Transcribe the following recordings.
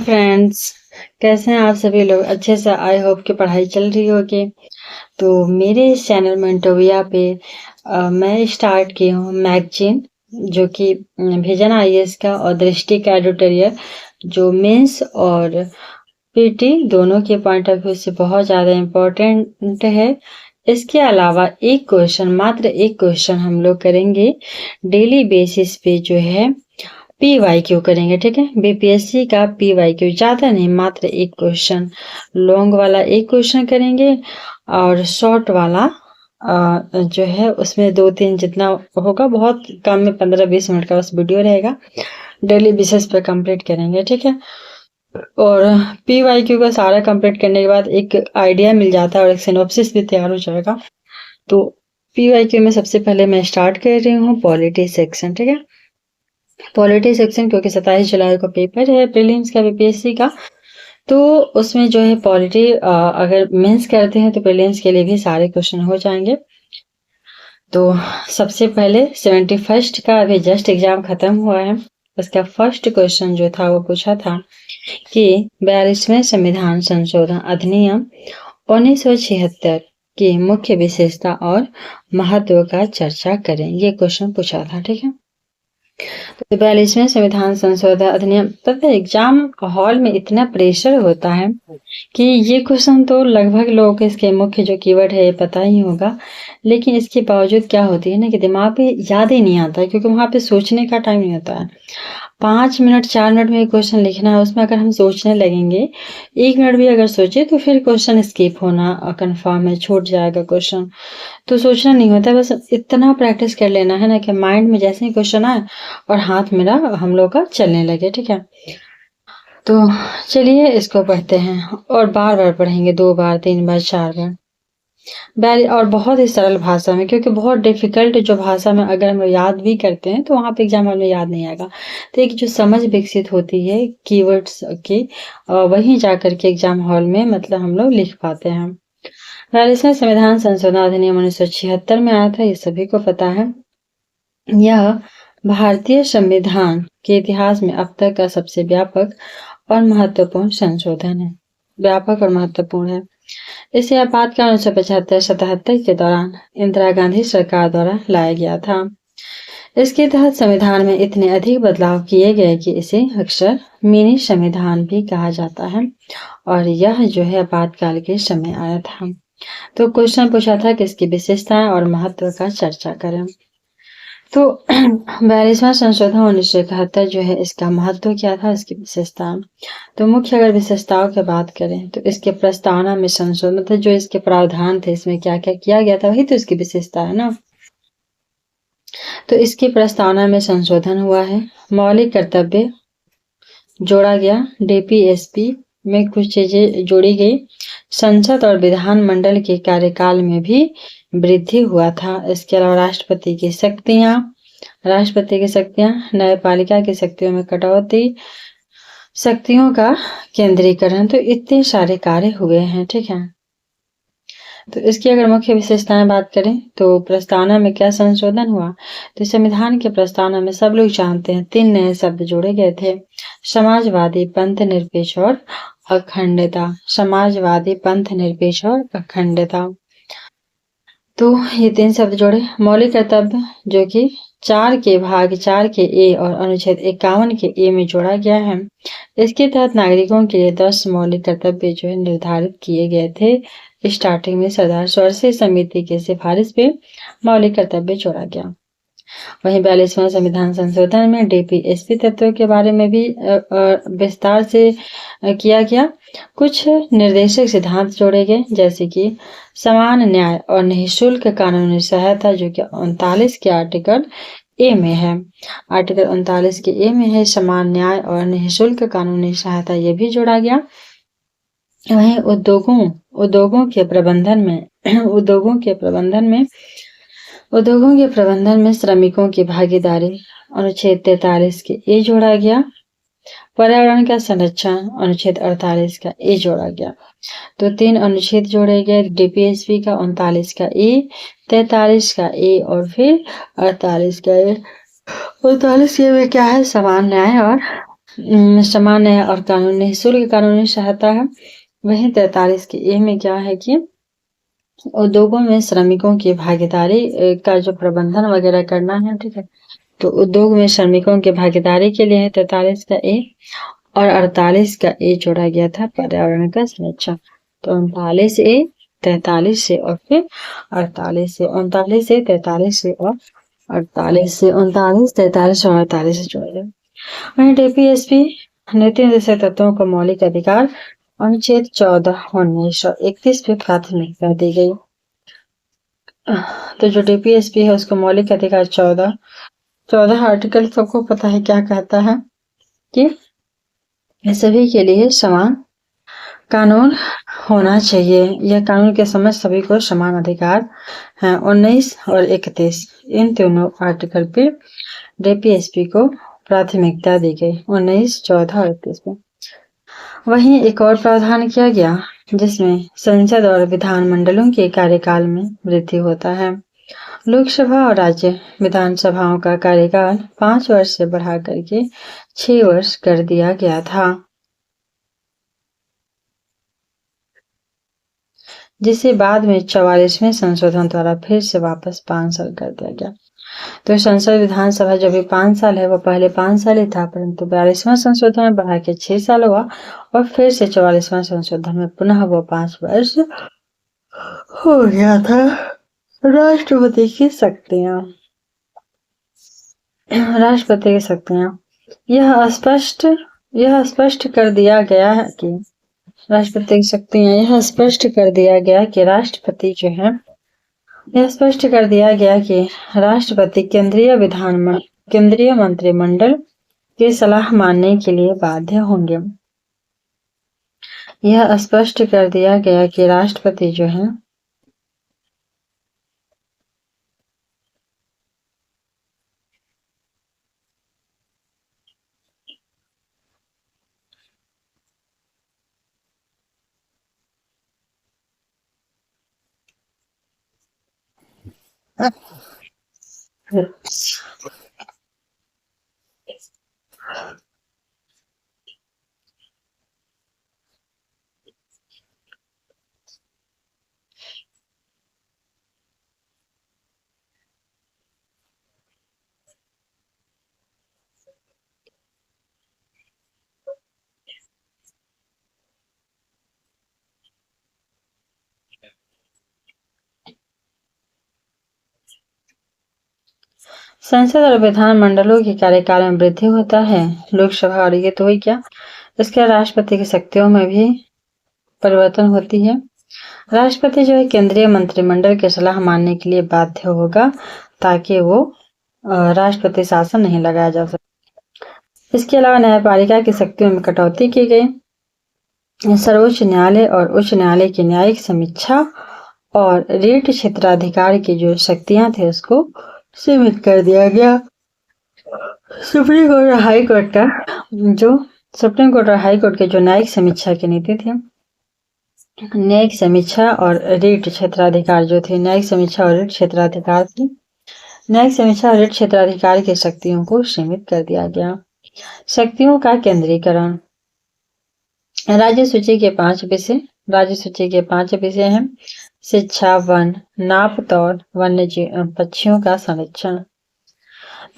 Friends, कैसे हैं आप सभी लोग? अच्छे से आई होप कि पढ़ाई चल रही होगी। तो मेरे इस चैनल मेंटोविया पे मैं स्टार्ट की हूँ मैगजीन, जो कि विजन आईएएस का और दृष्टि का एडिटोरियल, जो मेंस और पीटी दोनों के पॉइंट ऑफ व्यू से बहुत ज़्यादा इम्पोर्टेंट है। इसके अलावा मात्र एक क्वेश्चन हम लोग करेंगे डेली बेसिस पे, जो है PYQ करेंगे। ठीक है, बीपीएससी का PYQ, ज़्यादा नहीं, मात्र एक क्वेश्चन। लॉन्ग वाला एक क्वेश्चन करेंगे और शॉर्ट वाला जो है उसमें 2-3 जितना होगा, बहुत कम में 15-20 मिनट का बस वीडियो रहेगा। डेली बेसिस पे कंप्लीट करेंगे। ठीक है, और PYQ का सारा कंप्लीट करने के बाद एक आइडिया मिल जाता है और एक सिनॉप्सिस भी तैयार हो जाएगा। तो PYQ में सबसे पहले मैं स्टार्ट कर रही हूँ पॉलिटी सेक्शन। ठीक है, पॉलिटी सेक्शन, क्योंकि 27 जुलाई को पेपर है प्रीलिम्स का बीपीएससी का, तो उसमें जो है पॉलिटी अगर मेंस करते हैं तो प्रीलिम्स के लिए भी सारे क्वेश्चन हो जाएंगे। तो सबसे पहले 71st का अभी जस्ट एग्जाम खत्म हुआ है। उसका फर्स्ट क्वेश्चन जो था वो पूछा था कि 42वें संविधान संशोधन अधिनियम 1976 की मुख्य विशेषता और महत्व का चर्चा करें। ये क्वेश्चन पूछा था। ठीक है, तो 42वें संविधान संशोधन अधिनियम, पता है एग्जाम हॉल में इतना प्रेशर होता है कि ये क्वेश्चन तो लगभग लोगों को इसके मुख्य जो कीवर्ड है ये पता ही होगा, लेकिन इसके बावजूद क्या होती है ना कि दिमाग पे याद ही नहीं आता है, क्योंकि वहां पे सोचने का टाइम नहीं होता है। 5 मिनट 4 मिनट में क्वेश्चन लिखना है, उसमें अगर हम सोचने लगेंगे 1 मिनट भी अगर सोचे तो फिर क्वेश्चन स्किप होना कंफर्म है, छूट जाएगा क्वेश्चन। तो सोचना नहीं होता, बस इतना प्रैक्टिस कर लेना है ना कि माइंड में जैसे ही क्वेश्चन आए और हाथ मेरा हम लोग का चलने लगे। ठीक है, तो चलिए इसको पढ़ते हैं और बार बार पढ़ेंगे, 2 बार 3 बार 4 बार, और बहुत ही सरल भाषा में, क्योंकि बहुत डिफिकल्ट जो भाषा में अगर हम याद भी करते हैं तो वहां पे एग्जाम हॉल में याद नहीं आएगा। तो एक जो समझ विकसित होती है कीवर्ड्स की, वहीं जाकर के एग्जाम हॉल में मतलब हम लोग लिख पाते हैं। 42वें संविधान संशोधन अधिनियम 1976 में आया था, ये सभी को पता है। यह भारतीय संविधान के इतिहास में अब तक का सबसे व्यापक और महत्वपूर्ण संशोधन है। व्यापक और महत्वपूर्ण है। इसे आपातकाल 1975-77 के दौरान इंदिरा गांधी सरकार द्वारा लाया गया था। इसके तहत संविधान में इतने अधिक बदलाव किए गए कि इसे अक्सर मिनी संविधान भी कहा जाता है, और यह जो है आपातकाल के समय आया था। तो क्वेश्चन पूछा था कि इसकी विशेषताएं और महत्व का चर्चा करें। तो 42वां संशोधन 1971 जो है, इसका महत्व क्या था, इसकी विशेषता। तो मुख्य अगर विशेषताओं की बात करें तो इसके प्रस्तावना में संशोधन थे, जो इसके प्रावधान थे, इसमें क्या क्या किया गया था, वही तो इसकी विशेषता है ना। तो इसकी प्रस्तावना में संशोधन हुआ है, मौलिक कर्तव्य जोड़ा गया, डीपीएसपी में कुछ चीजें जोड़ी गई, संसद और विधान मंडल के कार्यकाल में भी वृद्धि हुआ था। इसके अलावा राष्ट्रपति की शक्तियां, न्यायपालिका की शक्तियों में कटौती, शक्तियों का केंद्रीकरण, तो इतने सारे कार्य हुए हैं। ठीक है, तो इसकी अगर मुख्य विशेषताएं बात करें तो प्रस्तावना में क्या संशोधन हुआ, तो संविधान के प्रस्तावना में सब लोग जानते हैं 3 नए शब्द जोड़े गए थे, समाजवादी, पंथ निरपेक्ष और अखंडता। समाजवादी, पंथ निरपेक्ष और अखंडता, तो ये 3 शब्द जोड़े। मौलिक कर्तव्य जो कि 4 के भाग 4 के ए और अनुच्छेद 51 के ए में जोड़ा गया है। इसके तहत नागरिकों के लिए 10 मौलिक कर्तव्य जो है निर्धारित किए गए थे। स्टार्टिंग में सरदार स्वरसी समिति की सिफारिश पे मौलिक कर्तव्य जोड़ा गया। वहीं 42वां संविधान संशोधन में डीपीएसपी तत्वों के बारे में भी विस्तार से किया गया। कुछ निर्देशक सिद्धांत जोड़े गए, जैसे कि समान न्याय और निःशुल्क कानूनी सहायता, जो कि 39 के आर्टिकल ए में है। आर्टिकल 39 के ए में है समान न्याय और निःशुल्क कानूनी सहायता, ये भी जोड़ा गया। वहीं उद्योगों के प्रबंधन में श्रमिकों की भागीदारी, अनुच्छेद 43 के ए जोड़ा गया। पर्यावरण का संरक्षण, अनुच्छेद 48 का ए जोड़ा गया। तो 3 अनुच्छेद जोड़े गए, डीपीएसपी का 39 का ए, 43 का ए और फिर 48 का ए। 48 के में क्या है, समान न्याय और समान है और कानूनी निःशुल्क कानूनी सहायता है। वहीं 43 के ए में क्या है कि उद्योगों में श्रमिकों की भागीदारी का जो प्रबंधन वगैरह करना है, ठीक है। तो उद्योग में श्रमिकों की भागीदारी के लिए है 43 का ए, और 48 का ए जोड़ा गया था पर्यावरण का संरक्षण। तो 39 ए, 43 से और फिर 48 से, 39 से 43 से और 48 से, 39, 43 और 48 से जोड़ा गया। वहीं डीपीएसपी नीति निर्देशक तत्वों को मौलिक अधिकार अनुच्छेद 14 1931 पे प्राथमिकता दी गई। तो जो डीपीएसपी है उसको मौलिक अधिकार 14 आर्टिकल सबको पता है क्या कहता है कि सभी के लिए समान कानून होना चाहिए। यह कानून के समझ सभी को समान अधिकार है। 19 और 31 इन दोनों आर्टिकल पे डीपीएसपी को प्राथमिकता दी गई, 19, 14 और 31 में। वहीं एक और प्रावधान किया गया जिसमें संसद और विधानमंडलों के कार्यकाल में वृद्धि होता है। लोकसभा और राज्य विधानसभाओं का कार्यकाल 5 वर्ष से बढ़ा करके 6 वर्ष कर दिया गया था, जिसे बाद में 44वें संशोधन द्वारा फिर से वापस 5 साल कर दिया गया। तो संसद विधानसभा जो भी 5 साल है वो पहले 5 साल ही था, परंतु 42वां संशोधन में बढ़ा के 6 साल हुआ और फिर से 44वां संशोधन में पुनः वो 5 वर्ष हो गया था। राष्ट्रपति की शक्तियां, राष्ट्रपति की शक्तियां, यह स्पष्ट कर दिया गया है कि राष्ट्रपति की शक्तियां, यह स्पष्ट कर दिया गया कि राष्ट्रपति जो है, यह स्पष्ट कर दिया गया कि राष्ट्रपति केंद्रीय मंत्रिमंडल की सलाह मानने के लिए बाध्य होंगे। यह स्पष्ट कर दिया गया कि राष्ट्रपति जो है संसद और विधानमंडलों के कार्यकाल में वृद्धि होता है। लोकसभा और ये तो हुई क्या, इसके राष्ट्रपति की शक्तियों में भी परिवर्तन होती है। राष्ट्रपति जो है केंद्रीय मंत्रिमंडल की सलाह मानने के लिए बाध्य होगा ताकि वो राष्ट्रपति शासन नहीं लगाया जा सके। इसके अलावा न्यायपालिका की शक्तियों में कटौती की गई। सर्वोच्च न्यायालय और उच्च न्यायालय की न्यायिक समीक्षा और रीट क्षेत्राधिकार की जो शक्तियां थे उसको सीमित कर दिया गया। सुप्रीम कोर्ट और हाई कोर्ट के जो न्यायिक समीक्षा की नीति थी, न्यायिक समीक्षा और रीट क्षेत्राधिकार जो थे, न्यायिक समीक्षा और रीट क्षेत्राधिकार थी, न्यायिक समीक्षा और रीट क्षेत्राधिकार की शक्तियों को सीमित कर दिया गया। शक्तियों का केंद्रीकरण, राज्य सूची के 5 विषय हैं। शिक्षा, वन, नाप तौल, वन्यजीव, पक्षियों का संरक्षण।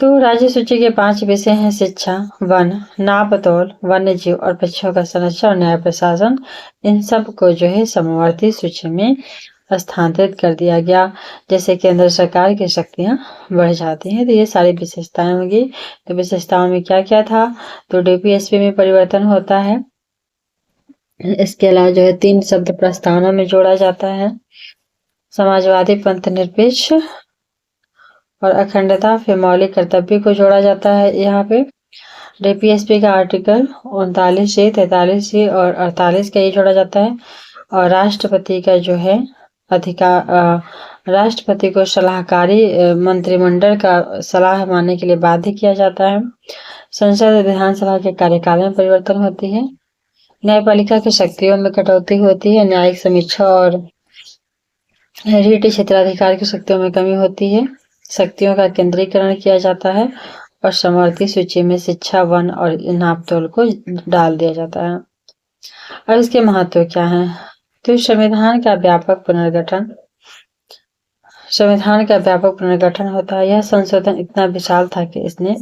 तो राज्य सूची के 5 विषय हैं शिक्षा, वन, नाप तौल, वन्यजीव और पक्षियों का संरक्षण और न्याय प्रशासन। इन सब को जो है समवर्ती सूची में स्थानांतरित कर दिया गया, जैसे केंद्र सरकार की शक्तियां बढ़ जाती हैं। तो ये सारी विशेषताएं होंगी। तो विशेषताओं में क्या क्या था, तो डीपीएसपी में परिवर्तन होता है। इसके अलावा जो है 3 शब्द प्रस्तावना में जोड़ा जाता है, समाजवादी, पंथ निरपेक्ष और अखंडता। फिर मौलिक कर्तव्य को जोड़ा जाता है। यहाँ पे डीपीएसपी का आर्टिकल 39 से 43 से और 48 का ये जोड़ा जाता है। और राष्ट्रपति का जो है अधिकार, राष्ट्रपति को सलाहकारी मंत्रिमंडल का सलाह मानने के लिए बाध्य किया जाता है। संसद विधानसभा के कार्यकाल में परिवर्तन होती है। न्यायपालिका की शक्तियों में कटौती होती है। न्यायिक समीक्षा और रीट क्षेत्राधिकार की शक्तियों में कमी होती है। शक्तियों का केंद्रीकरण किया जाता है और समवर्ती सूची में शिक्षा, वन और नापतोल को डाल दिया जाता है। अब इसके महत्व क्या है? तो संविधान का व्यापक पुनर्गठन होता है। यह संशोधन इतना विशाल था कि इसने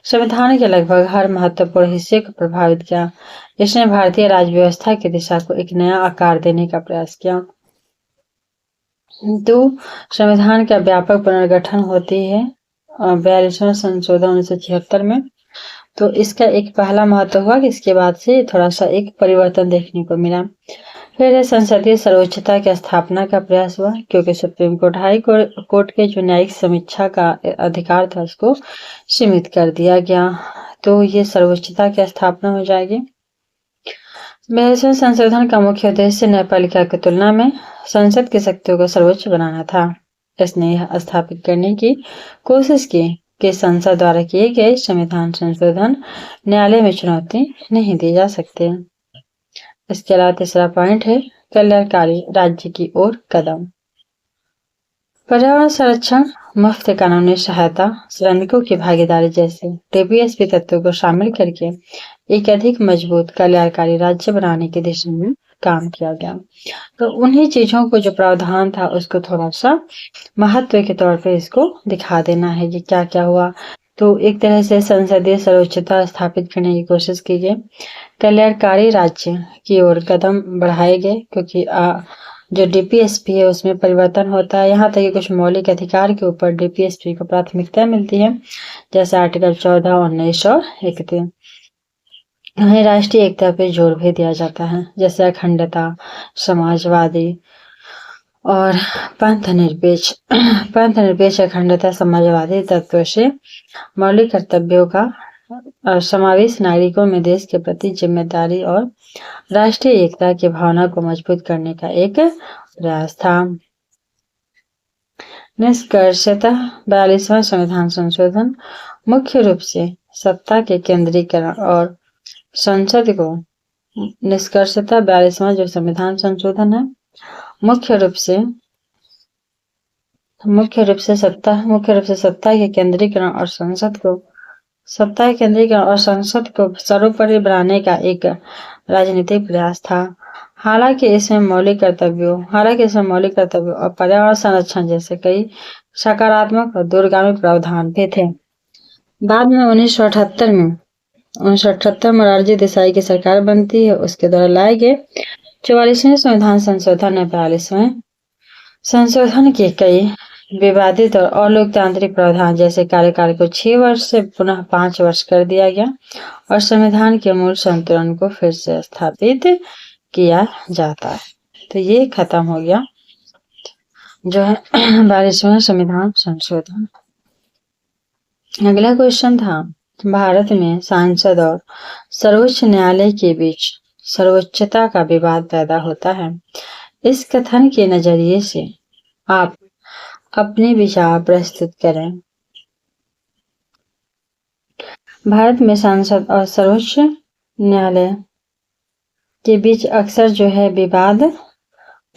संविधान के लगभग हर महत्वपूर्ण हिस्से को प्रभावित किया। इसने भारतीय राज्य व्यवस्था की दिशा को एक नया आकार देने का प्रयास किया। तो संविधान का व्यापक पुनर्गठन होती है 42वां संशोधन 1976 में। तो इसका एक पहला महत्व हुआ कि इसके बाद से थोड़ा सा एक परिवर्तन देखने को मिला। फिर संसदीय सर्वोच्चता की स्थापना का प्रयास हुआ, क्योंकि सुप्रीम कोर्ट हाई कोर्ट के जो न्यायिक समीक्षा का अधिकार था उसको सीमित कर दिया गया। तो ये सर्वोच्चता की स्थापना हो जाएगी। 42वें संशोधन का मुख्य उद्देश्य न्यायपालिका की तुलना में संसद की शक्तियों को सर्वोच्च बनाना था। इसने यह स्थापित करने की कोशिश की कि संसद द्वारा किए गए संविधान संशोधन न्यायालय में चुनौती नहीं दी जा सकते। इसके अलावा तीसरा पॉइंट है कल्याणकारी राज्य की ओर कदम। पर्यावरण संरक्षण, मुफ्त कानूनी सहायता, श्रमिकों की भागीदारी जैसे टीपीएसपी तत्वों को शामिल करके एक अधिक मजबूत कल्याणकारी राज्य बनाने की दिशा में काम किया गया। तो उन्हीं चीजों को जो प्रावधान था उसको थोड़ा सा महत्व के तौर पे इसको दिखा देना है कि क्या क्या हुआ। तो एक तरह से संसदीय सर्वोच्चता स्थापित करने की कोशिश की गई, कल्याणकारी राज्य की ओर कदम बढ़ाए गए, क्योंकि जो डीपीएसपी है उसमें परिवर्तन होता है। यहाँ तक कि कुछ मौलिक अधिकार के ऊपर डीपीएसपी को प्राथमिकता मिलती है, जैसे आर्टिकल 14, 19 और 31। वहीं राष्ट्रीय एकता पे जोर भी दिया जाता है, जैसे अखंडता, समाजवादी और पंथ निरपेक्ष अखंडता समाजवादी तत्व से मौलिक कर्तव्यों का समावेश, नागरिकों में देश के प्रति जिम्मेदारी और राष्ट्रीय एकता की भावना को मजबूत करने का एक प्रयास था। निष्कर्षतः 42वां संविधान संशोधन मुख्य रूप से सत्ता के केंद्रीकरण और संसद को निष्कर्षतः 42वां जो संविधान संशोधन है मुख्य रूप से सत्ता के केंद्रीकरण और संसद को सर्वोपरि बनाने का एक राजनीतिक प्रयास था। हालांकि इसमें मौलिक कर्तव्यों और पर्यावरण संरक्षण जैसे कई सकारात्मक और दूरगामी प्रावधान भी थे। बाद में 1978 में मोरारजी देसाई की सरकार बनती है। उसके द्वारा लाए गए 44वें संविधान संशोधन ने 42वें संशोधन के कई विवादित और अलोकतांत्रिक प्रावधान जैसे कार्यकाल को 6 वर्ष से पुनः 5 वर्ष कर दिया गया और संविधान के मूल संतुलन को फिर से स्थापित किया जाता है। तो ये खत्म हो गया जो है 42वां संविधान संशोधन। अगला क्वेश्चन था, भारत में सांसद और सर्वोच्च न्यायालय के बीच सर्वोच्चता का विवाद पैदा होता है। इस कथन के नजरिए से आप अपने विचार प्रस्तुत करें। भारत में सांसद और सर्वोच्च न्यायालय के बीच अक्सर जो है विवाद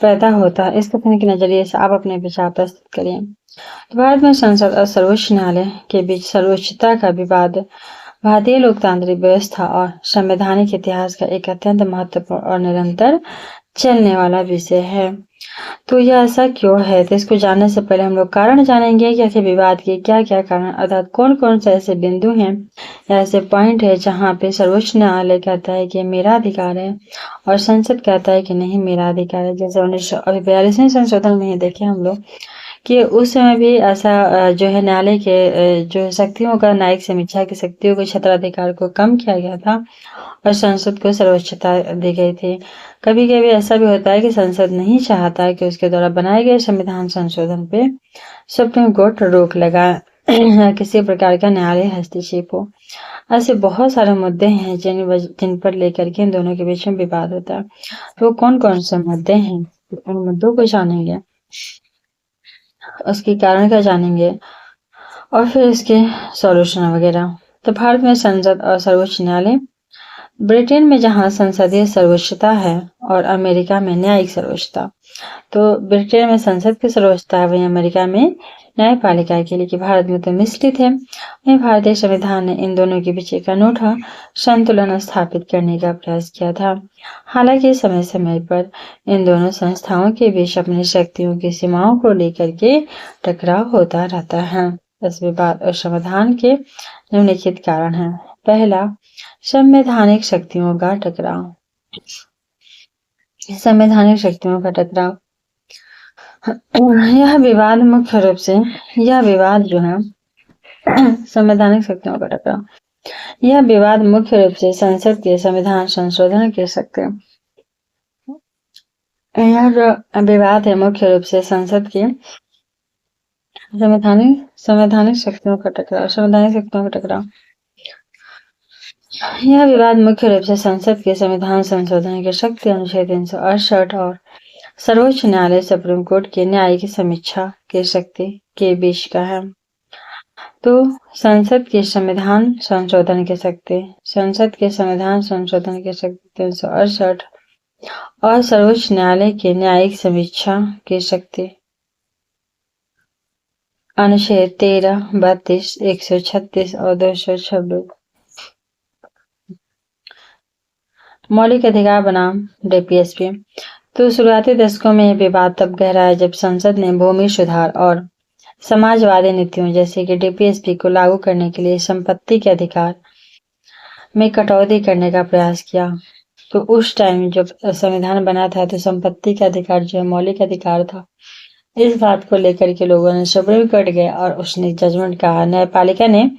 पैदा होता है। इस कथन के नजरिए से आप अपने विचार प्रस्तुत करें। तो भारत में संसद और सर्वोच्च न्यायालय के बीच सर्वोच्चता का विवाद भारतीय लोकतांत्रिक व्यवस्था और संवैधानिक इतिहास का एक अत्यंत महत्वपूर्ण और निरंतर चलने वाला विषय है। तो यह ऐसा क्यों है? तो इसको जानने से पहले हम लोग कारण जानेंगे कि ऐसे विवाद के क्या क्या कारण, अर्थात कौन कौन से ऐसे बिंदु हैं, ऐसे पॉइंट है जहाँ पे सर्वोच्च न्यायालय कहता है कि मेरा अधिकार है और संसद कहता है कि नहीं मेरा अधिकार है। जैसे 1942वें संशोधन में ही देखे हम लोग कि उस समय भी ऐसा जो है न्यायालय के जो शक्तियों का, न्यायिक समीक्षा की शक्तियों को, क्षेत्राधिकार को कम किया गया था और संसद को सर्वोच्चता दी गई थी। कभी कभी ऐसा भी होता है कि संसद नहीं चाहता है कि उसके द्वारा बनाए गए संविधान संशोधन पे सुप्रीम कोर्ट रोक लगाए, किसी प्रकार का न्यायालय हस्तक्षेप हो। ऐसे बहुत सारे मुद्दे हैं जिन पर लेकर के इन दोनों के बीच में विवाद होता है। तो कौन कौन से मुद्दे हैं, उन मुद्दों को जानेंगे, उसके कारण का जानेंगे और फिर इसके सॉल्यूशन वगैरह। तो भारत में संसद और सर्वोच्च न्यायालय, ब्रिटेन में जहां संसदीय सर्वोच्चता है और अमेरिका में न्यायिक सर्वोच्चता। तो ब्रिटेन में संसद की सर्वोच्चता है, वहीं अमेरिका में न्यायपालिका के लिए कि भारत में तो मिश्रित है। वहीं भारतीय संविधान ने इन दोनों के बीच एक अनूठा संतुलन स्थापित करने का प्रयास किया था। हालांकि समय समय पर इन दोनों संस्थाओं के बीच अपनी शक्तियों की सीमाओं को लेकर के टकराव होता रहता है। इस विवाद और समाधान के निम्नलिखित कारण हैं। पहला, संवैधानिक शक्तियों का टकराव। संवैधानिक शक्तियों का टकराव। यह विवाद मुख्य रूप से जो है संवैधानिक शक्तियों का टकराव, यह विवाद मुख्य रूप से संसद के संविधान संशोधन के सकते यह जो विवाद है मुख्य रूप से संसद के संवैधानिक शक्तियों का टकराव। यह विवाद मुख्य रूप से संसद के संविधान संशोधन के शक्ति अनुच्छेद 368 और सर्वोच्च न्यायालय सुप्रीम कोर्ट के न्यायिक समीक्षा के शक्ति के बीच का है। तो संसद के संविधान संशोधन के शक्ति 368 और सर्वोच्च न्यायालय के न्यायिक समीक्षा की शक्ति अनुच्छेद 13, 32, 136 और 226। मौलिक अधिकार बनाम डीपीएसपी। तो शुरुआती दशकों में यह विवाद तब गहराया जब संसद ने भूमि सुधार और समाजवादी नीतियों जैसे कि डीपीएसपी को लागू करने के लिए संपत्ति के अधिकार में कटौती करने का प्रयास किया। तो उस टाइम जब संविधान बना था तो संपत्ति का अधिकार जो मौलिक अधिकार था, इस बात को लेकर के लोगों ने सुप्रीम कोर्ट गए और उसने जजमेंट कहा। न्यायपालिका ने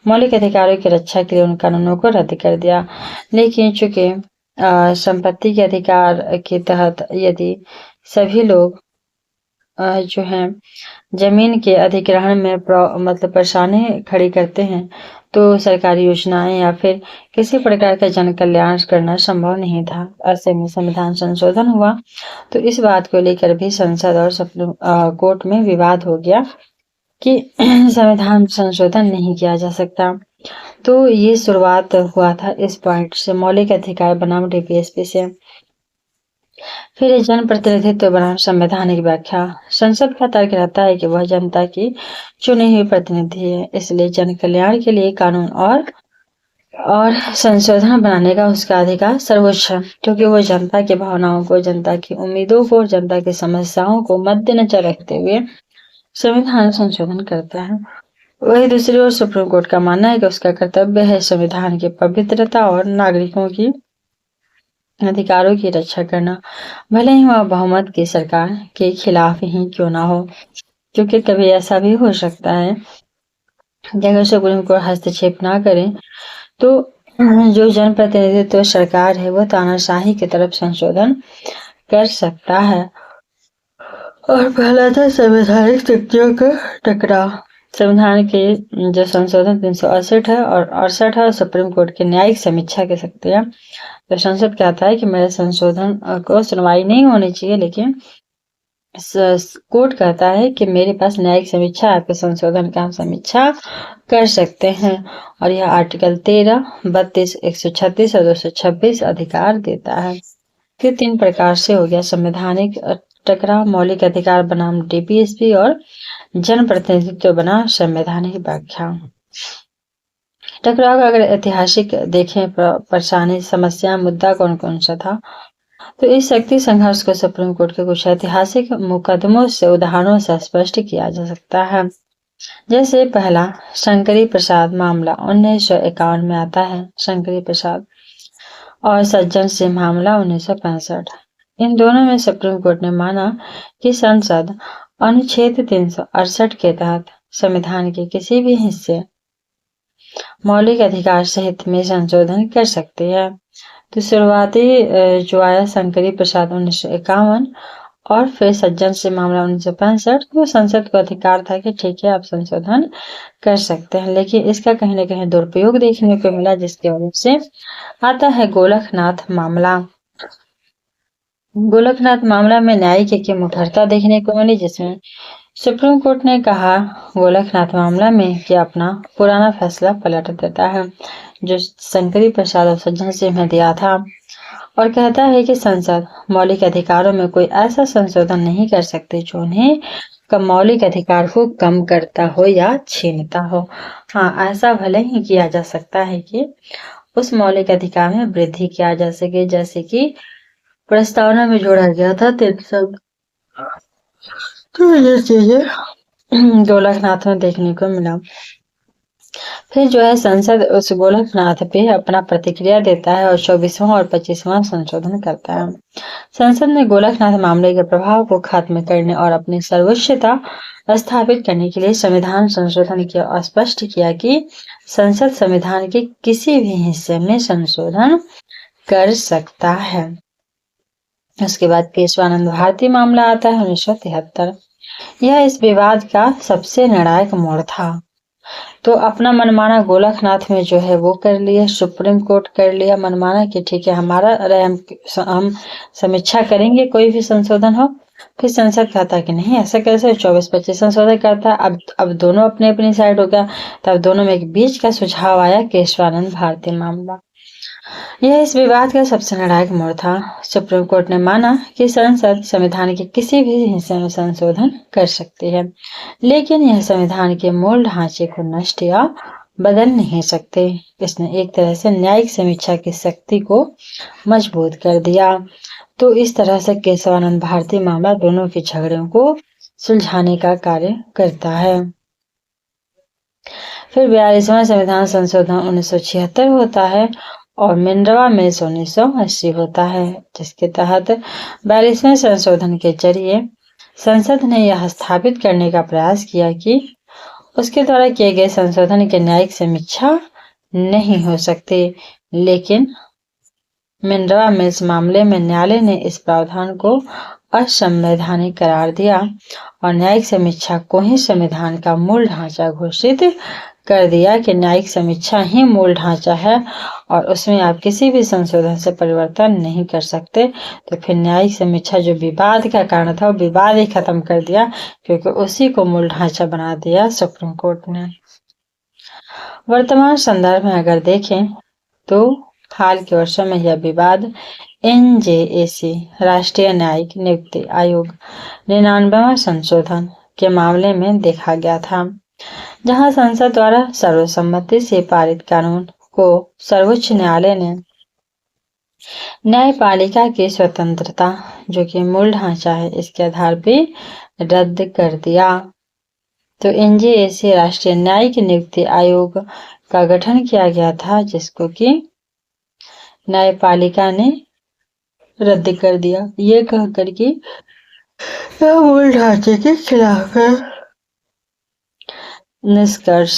मौलिक अधिकारों की रक्षा के लिए उन कानूनों को रद्द कर दिया। लेकिन चूंकि संपत्ति के अधिकार के तहत यदि सभी लोग जो हैं जमीन के अधिग्रहण में मतलब परेशानी खड़ी करते हैं तो सरकारी योजनाएं या फिर किसी प्रकार का जन कल्याण करना संभव नहीं था। ऐसे में संविधान संशोधन हुआ तो इस बात को लेकर भी संसद और सुप्रीम कोर्ट में विवाद हो गया कि संविधान संशोधन नहीं किया जा सकता। तो ये शुरुआत हुआ था इस पॉइंट से, मौलिक अधिकार बनाम डीपीएसपी से। फिर जन प्रतिनिधित्व बनाम संवैधानिक व्याख्या। संसद का तर्क रहता है कि वह जनता की चुनी हुई प्रतिनिधि है, इसलिए जन कल्याण के लिए कानून और संशोधन बनाने का उसका अधिकार सर्वोच्च है, क्योंकि वो जनता की भावनाओं को, जनता की उम्मीदों को, जनता की समस्याओं को मद्देनजर रखते हुए संविधान संशोधन करता है। वही दूसरी ओर सुप्रीम कोर्ट का मानना है कि उसका कर्तव्य है संविधान की पवित्रता और नागरिकों की अधिकारों की रक्षा करना, भले ही वह बहुमत की सरकार के खिलाफ ही क्यों ना हो। क्योंकि कभी ऐसा भी हो सकता है कि अगर सुप्रीम कोर्ट हस्तक्षेप ना करे तो जो जनप्रतिनिधित्व सरकार है वो तानाशाही की तरफ संशोधन कर सकता है। और पहला था संवैधानिक शक्तियों का टकराव। संविधान के जो संशोधन 368 है और 68 है, सुप्रीम कोर्ट की न्यायिक समीक्षा की शक्तियां। तो संसद कहता है कि मेरे संशोधन को सुनवाई नहीं होनी चाहिए, लेकिन कोर्ट कहता है कि मेरे पास न्यायिक समीक्षा, आपके संशोधन का हम समीक्षा कर सकते हैं। और यह आर्टिकल 13, 32, 136 और 226 अधिकार देता है। फिर 3 प्रकार से हो गया संवैधानिक टकराव, मौलिक अधिकार बनाम डीपीएसपी और जन प्रतिनिधित्व बनाम संवैधानिक व्याख्या। टकराव का अगर ऐतिहासिक देखें, परेशानी, समस्या, मुद्दा कौन कौन सा था, तो इस शक्ति संघर्ष को सुप्रीम कोर्ट के कुछ ऐतिहासिक मुकदमों से, उदाहरणों से स्पष्ट किया जा सकता है। जैसे पहला शंकरी प्रसाद मामला 1951 में आता है, शंकरी प्रसाद, और सज्जन सिंह मामला 1965। इन दोनों में सुप्रीम कोर्ट ने माना कि संसद अनुच्छेद 368 के तहत संविधान के किसी भी हिस्से मौलिक अधिकार सहित में संशोधन कर सकती है। तो शुरुआती जो आया शंकरी प्रसाद 1951 और फिर सज्जन सिंह मामला 1965, तो संसद को अधिकार था कि ठीक है आप संशोधन कर सकते हैं। लेकिन इसका कहीं न कहीं दुरुपयोग देखने को मिला, जिसकी वजह से आता है गोलकनाथ मामला। गोलकनाथ मामला में न्यायिक की मुखरता देखने को मिली, जिसमें सुप्रीम कोर्ट ने कहा गोलकनाथ मामला में कि अपना पुराना फैसला पलट देता है जो शंकरी प्रसाद और सज्जन सिंह ने दिया था, और कहता है कि संसद मौलिक अधिकारों में कोई ऐसा संशोधन नहीं कर सकती जो उन्हें का मौलिक अधिकार को कम करता हो या छीनता हो। हाँ, ऐसा भले ही किया जा सकता है कि उस मौलिक अधिकार में वृद्धि किया जा सके, जैसे कि प्रस्तावना में जोड़ा गया था 300। तो ये चीजें गोलकनाथ में देखने को मिला। फिर जो है संसद उस गोलकनाथ पे अपना प्रतिक्रिया देता है और 24वां और 25वां संशोधन करता है। संसद ने गोलकनाथ मामले के प्रभाव को खत्म करने और अपनी सर्वोच्चता स्थापित करने के लिए संविधान संशोधन किया और स्पष्ट किया कि संसद संविधान के किसी भी हिस्से में संशोधन कर सकता है। उसके बाद केशवानंद भारती मामला आता है 1973। यह इस विवाद का सबसे निर्णायक मोड़ था। तो अपना मनमाना गोलकनाथ में जो है वो कर लिया, सुप्रीम कोर्ट कर लिया मनमाना कि ठीक है हमारा हम समीक्षा करेंगे कोई भी संशोधन हो। फिर संसद कहता कि नहीं ऐसा कैसे, 24-25 संशोधन करता। अब दोनों अपने अपनी साइड हो गया। तब दोनों में एक बीच का सुझाव आया, केशवानंद भारती मामला। यह इस विवाद का सबसे निर्णायक मोड़ था। सुप्रीम कोर्ट ने माना कि संसद संविधान के किसी भी हिस्से में संशोधन कर सकती है, लेकिन यह संविधान के मूल ढांचे को नष्ट या बदल नहीं सकते। इसने एक तरह से न्यायिक समीक्षा की शक्ति को मजबूत कर दिया। तो इस तरह से केशवानंद भारती मामला दोनों के झगड़ों को सुलझाने का कार्य करता है। फिर 42वां संविधान संशोधन 1976 होता है और मिनरवा मिल्स 1980 होता है, जिसके तहत 42वें संशोधन के जरिए संसद ने यह स्थापित करने का प्रयास किया कि उसके द्वारा किए गए संशोधन की न्यायिक समीक्षा नहीं हो सकती। लेकिन मिनरवा मिल्स मामले में न्यायालय ने इस प्रावधान को असंवैधानिक करार दिया और न्यायिक समीक्षा को ही संविधान का मूल ढांचा घोषित कर दिया कि न्यायिक समीक्षा ही मूल ढांचा है और उसमें आप किसी भी संशोधन से परिवर्तन नहीं कर सकते। तो फिर न्यायिक समीक्षा जो विवाद का कारण था वो विवाद ही खत्म कर दिया, क्योंकि उसी को मूल ढांचा बना दिया सुप्रीम कोर्ट ने। वर्तमान संदर्भ में अगर देखें तो हाल के वर्षों में यह विवाद NJAC राष्ट्रीय न्यायिक नियुक्ति आयोग 99वां संशोधन के मामले में देखा गया था, जहां संसद द्वारा सर्वसम्मति से पारित कानून को सर्वोच्च न्यायालय ने न्यायपालिका की स्वतंत्रता, जो कि मूल ढांचा है, इसके आधार पर रद्द कर दिया। तो NJAC राष्ट्रीय न्यायिक नियुक्ति आयोग का गठन किया गया था, जिसको कि न्यायपालिका ने रद्द कर दिया, ये कहकर कि यह मूल ढांचे के खिलाफ है। निष्कर्ष,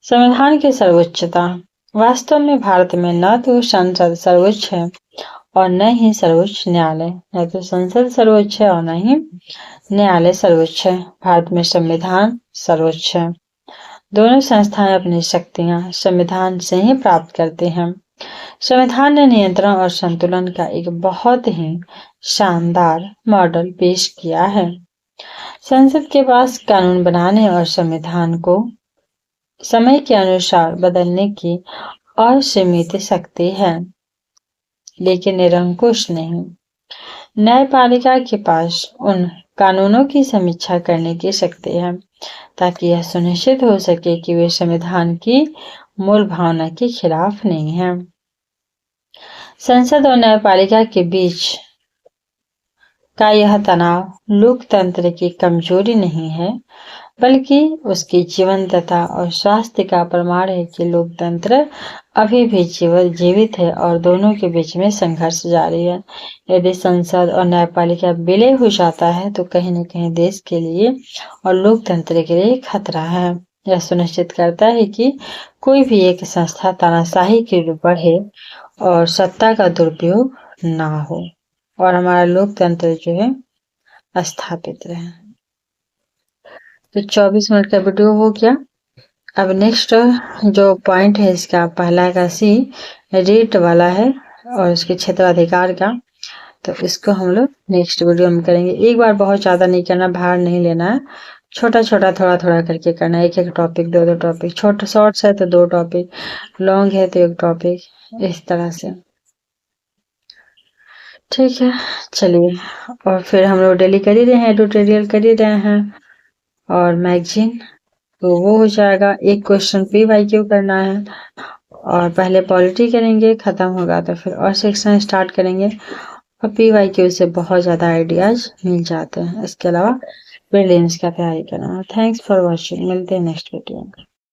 संविधान की सर्वोच्चता। वास्तव में भारत में न तो संसद सर्वोच्च है और न ही सर्वोच्च न्यायालय, न तो संसद सर्वोच्च है और न ही न्यायालय सर्वोच्च है। भारत में संविधान सर्वोच्च है। दोनों संस्थाएं अपनी शक्तियां संविधान से ही प्राप्त करते हैं। संविधान ने नियंत्रण और संतुलन का एक बहुत ही शानदार मॉडल पेश किया है। संसद के पास कानून बनाने और संविधान को समय के अनुसार बदलने की असीमित शक्ति है, लेकिन निरंकुश नहीं। न्यायपालिका के पास उन कानूनों की समीक्षा करने की शक्ति है ताकि यह सुनिश्चित हो सके कि वे संविधान की मूल भावना के खिलाफ नहीं है। संसद और न्यायपालिका के बीच का यह तनाव लोकतंत्र की कमजोरी नहीं है, बल्कि उसकी जीवंतता और स्वास्थ्य का प्रमाण है कि लोकतंत्र अभी भी जीवित है और दोनों के बीच में संघर्ष जारी है। यदि संसद और न्यायपालिका विलय हो जाता है तो कहीं न कहीं देश के लिए और लोकतंत्र के लिए खतरा है। यह सुनिश्चित करता है कि कोई भी एक संस्था तानाशाही की ओर बढ़े और सत्ता का दुरुपयोग ना हो और हमारा लोकतंत्र जो है स्थापित रहे। तो 24 मिनट का वीडियो हो गया। अब नेक्स्ट जो पॉइंट है इसका पहला का C रेट वाला है और उसके क्षेत्राधिकार का, तो इसको हम लोग नेक्स्ट वीडियो में करेंगे। एक बार बहुत ज्यादा नहीं करना, भार नहीं लेना है, छोटा छोटा थोड़ा थोड़ा करके करना है। एक एक टॉपिक, दो टॉपिक, छोटे शॉर्ट्स है तो 2 टॉपिक, लॉन्ग है तो 1 टॉपिक, इस तरह से। ठीक है, चलिए। और फिर हम लोग डेली कर ही रहे हैं, एडिटोरियल कर ही रहे हैं। और मैगजीन, तो वो हो जाएगा। एक क्वेश्चन PYQ करना है और पहले पॉलिटी करेंगे, खत्म होगा तो फिर और सेक्शन स्टार्ट करेंगे और PYQ से बहुत ज़्यादा आइडियाज मिल जाते हैं। इसके अलावा प्रीलिम्स का तैयारी करना। थैंक्स फॉर वॉचिंग, मिलते हैं नेक्स्ट वीडियो में।